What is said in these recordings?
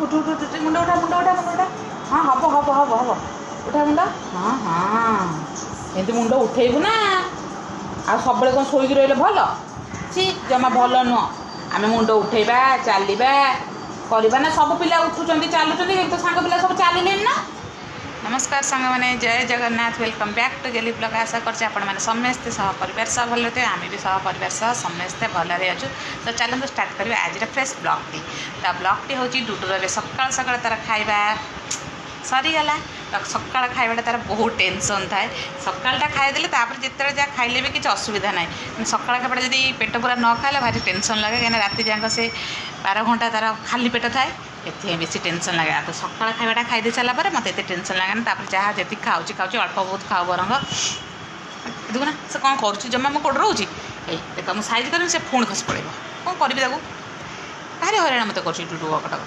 उठ उठ उठ मुंड उठा मुंड उठा मुंड उठा हाँ हम हम हम हम उठा मुंड हाँ हाँ एमती मुंड उठेबू ना आ सब कौन शोक रही भल सी जमा भल नुह आम मुंड उठेबा चलवा करवा ना सब पिला उठुंट चलुँच तो सांग पिला सब चलिले ना। नमस्कार सांग मैंने जय जगन्नाथ वेलकम बैक टू गेली ब्लॉग आशा कर समस्ते सहपर सह भल थे आम भी सहपर सह समस्ते भलरे अच्छु। तो चलते स्टार्ट करें आज फ्रेश ब्लॉग टी तो ब्लॉग टी हूँ डुडुर सकाल सकाल तार खाଇବା सरीगला सकाल खाइबाटा तार बहुत टेंशन थाए सकालटा खाईदे जिते जहाँ खाइले भी किसी असुविधा ना सकाल खाइबाटा जब पेट पूरा न खाइले भारी टेंशन लगे कहीं राति जाक से 12 घंटा तार खाली पेट थाए ये बेसी टेंशन लगे। तो सकाल खाइबाटा खाई सारापर मत ये टेंशन लगे ना जहाँ जी खाऊँ अल्प बहुत खाऊ बरंग देखो ना से कौन कर जमा मो कोड रोचे देख मुझे साइज कर पुणी खसी पड़े कौन करी भारी हईराण मत कर डुडु कटक।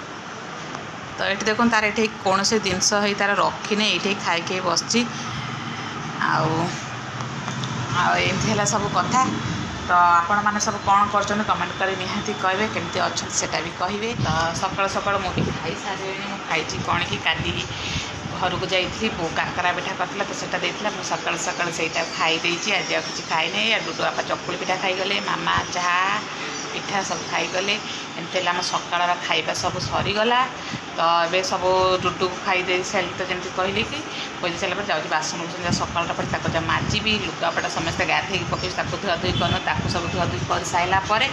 तो ये देखो तार ये कौन से जिनस तार रखी ये खाई बस एमती है सब कथा। तो आपण मैंने सब कौन कर कमेंट कर निहाती कहे केमती अच्छा सेटा भी कहे। तो सकाल सकाल मुझे खाई सारे मुझे कौन कि काली घर को जाइए बो काकरा पिठा करता तो सेटा देता मुझे सकाल सकाल से खाई आज किसी खाई नहीं डुडु बापा चकुली पिठा खाईगले मामा चाहा पिठा सब खाईगले एमती आम सकाल खाଇବା सब सरीगला। तो ये सब डुडु को खाई दे सारे तो जमी कहली कि कही सारापर जाऊँगी बासन बुसन सकाल पर माजिबी लुगापटा समस्ते गाधे पकई धुआ धुई कर सब धुआ धुई कर सारापर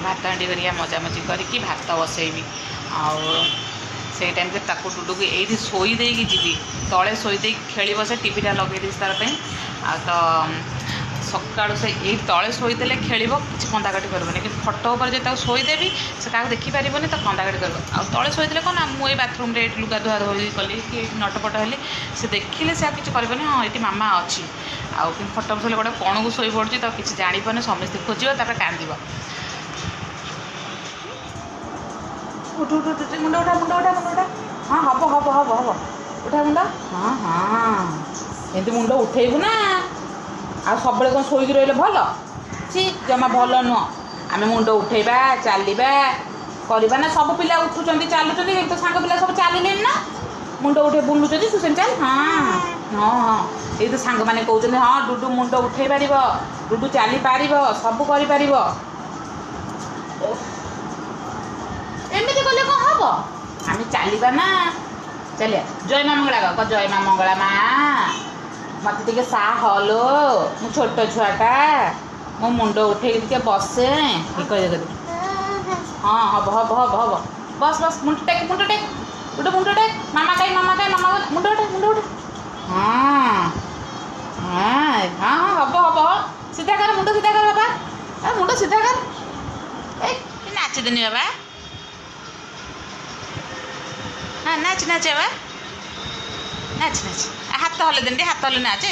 भात हांडी करिया मजामजी करके भात बसैबी से टाइम डुडु को ये शोदे जी तले शोदे खेल से टीवीटा लगे तार तो सका से ये तले शोदेले खेल किसी कंदाकटी करनी कि खट उपर जो शोदेवी से क्या देखिपार तो कंदाकटी कर तले शोदेले कौन मुझे बाथरूम लुगा धुआ धोई कली कि नटपट हेली से देखिले से किसी करें हाँ ये मामा अच्छी आउ कि खट बसले गोटे कौन को शोई पड़ी तो किसी जापर समस्ते खोज कांद उठ उठ उठ मुंड उठा मुंड उठा मुंड उठा हाँ हम हम हम हम उठा मुंड हाँ हाँ एमती मुंड उठेबू ना आ सब कौन शोक रही भल सी जमा भल नुह आम मुंड उठेबा चलवा करवा ना सब पिला उठुंट चलुँच तो सांग पिला सब चलिले ना मुंड उठे बुलुच तू से चल हाँ हाँ हाँ ये तो सांग मैंने कहते हाँ डुडु मुंड उठे पार डुडु चली पार सब कर एमती कले कौन हम आम चलवा ना चलिया जय माँ मंगला कह जय माँ मंगला माँ मत टे सा हलो मु छोट छुआटा मो मुंड उठे बसे कह हाँ हम हम हम हम बस बस मुंड टेक गोटे मुंड टेक मामा कहीं मुंड उठे मुंड उठे हाँ हाँ हाँ हम हम सीधा कर मुंड सीधा कर बाबा मुंड सीधा कर ए नाच देनी बाबा हाँ नाच नाच बाबा नाच नाच हाथ हल देनी हाथ हल नाचे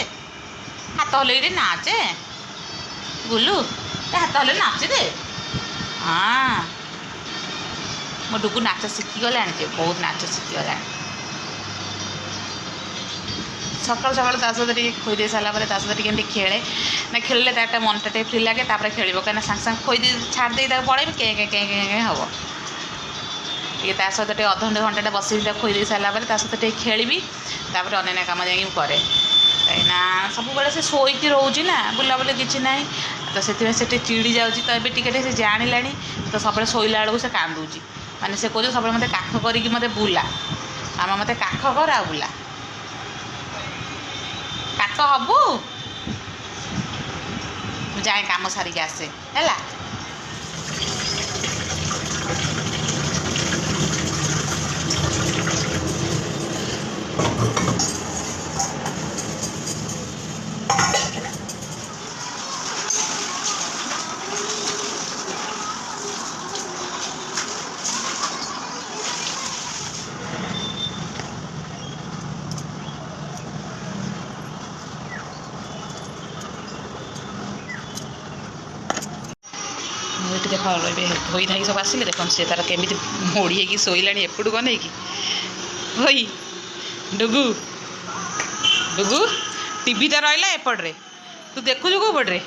हाथ हल नाचे बुलू हाथ हल नाच दे हाँ मो डुगु नाच शिखीगला बहुत नाच शिखीगला सकाल सकाल सहित खोदे सारापर सहित केमती खेले ना खेलिले तार मनटा टे फ्री लगे खेल कहीं सांगे सांगे खोदे छाड़ दे पड़े के हम ये सहित अध घंटे घंटा बस खोदे सारापर सहित खेली अन्य कम जा कै सब से शोक रोचे ना बुलाबुली किसी ना तो से चिड़ी जाऊँगी तो ये टे जाना तो सब शोला बेलू से कांदुची माने से कह सब मत काख कर मत बुला मामा मत काख कर आ बुला काख हबू जाए कम सारिक आसे है। देख धोई धाई सब आसिले देख सी तार केमी मोड़ी होगी शोला एपटू कौन होई डुगु डुगु टीवी तो रहा एपटे तू देखु कौपटे